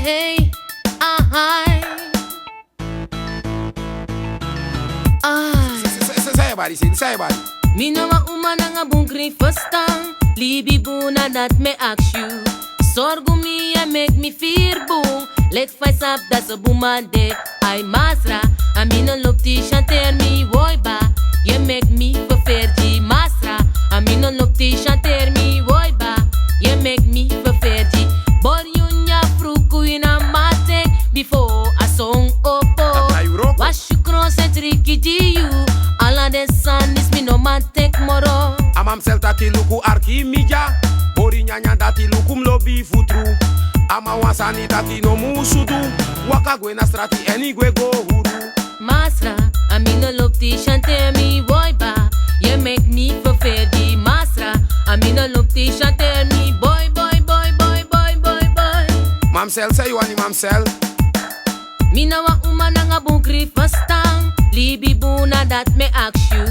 hey, ai. Say body. Me no wa umana nga bunkri verstang. Libi buna dat me ask you. Sorgo me and make me fear boom. Let's fight up, that's a boomande. I masra, a me no look ti chanter me boy ba. You make me prefer di masra. A me no look ti chanter me boy ba. You make me prefer di. Bor yunya fruku in a mate before a song opo. Wash you cross and tricky di you. All of the sun is me no man take moro. Amam selta ti luku arki mija. Bori nyanya dati lukum lobi futru. Ama wansani dati no musudu. Waka gwe na strati eni gwe go huru. Masra, a me no look ti chante me boy ba. You make me prefer di masra. A me no look ti chante me boy boy boy boy boy boy boy. Mamsel say you ani mamsel. Me na wa umana nga bunkri verstang. Libi buna dat me ask you.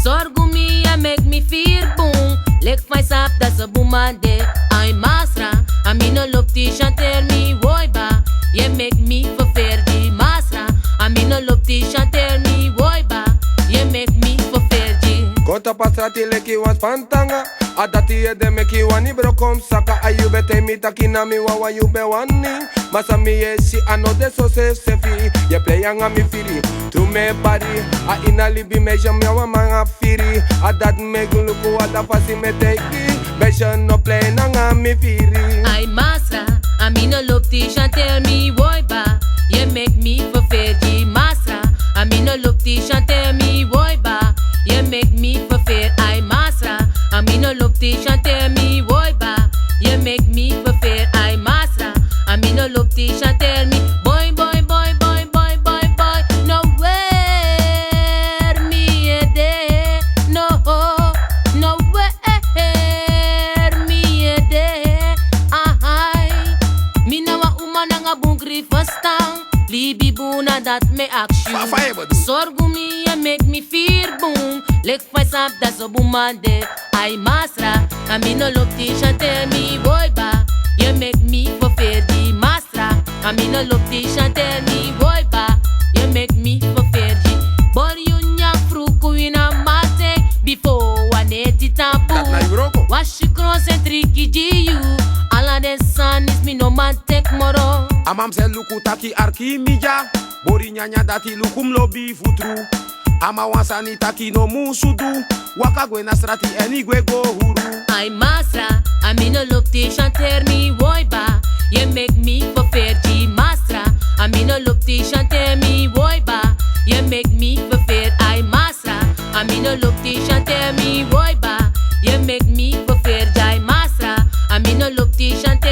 Sorgo me and make me fear boom. Leg fights up, that's a boomande. I'm masra, a me no look ti chanter me boy ba. You make me prefer di masra. A me no look ti chanter me boy ba. You make me prefer di. Kota pastrati leki was pantanga. Adati ede meki wani brokom saka. Ayube te mitaki na mi wawa yube wani. Masa mi yesi ano de so se fi. Ye play anga mi firi. Tu me bari. A ina libi me jam yawa manga firi. Adat me guluku ada fasi me teki. Besha no play nanga mi firi. I'm masra, a me no look ti chanter me boy ba. You make me prefer di masra. A me no look ti chanter me boy ba. You make me prefer I masra. A me no look ti chanter me boy ba. You make me prefer I masra. A me no look ti chanter me boy boy boy boy boy boy boy. Nowhere me a day. No, nowhere me a day. Ai, me na wa umana nga bunkri verstang. Libi buna dat me ask you. Sorgo me and make me fear boom. Leg fights up, that's a boomande. I masra, a me no look ti chanter me boy ba. You make me prefer di masra. A me no look ti chanter me boy ba. You make me prefer di. Bor yunya fruku in a mate before one eti tapu. Wash you cross and tricky di you. All of the sun is me no man take moro. Amam sel luku taki arki mija. Bori nyanya dati lukum lobi futru. Ama wansani taki no musudu. Waka gwe na strati eni gwe go huru. I masra, a me no look ti chanter me boy ba. You make me prefer di masra. A me no look ti chanter me boy ba. You make me prefer I masra. A me no look ti chanter me boy ba. You make me prefer di masra. A me no look ti chanter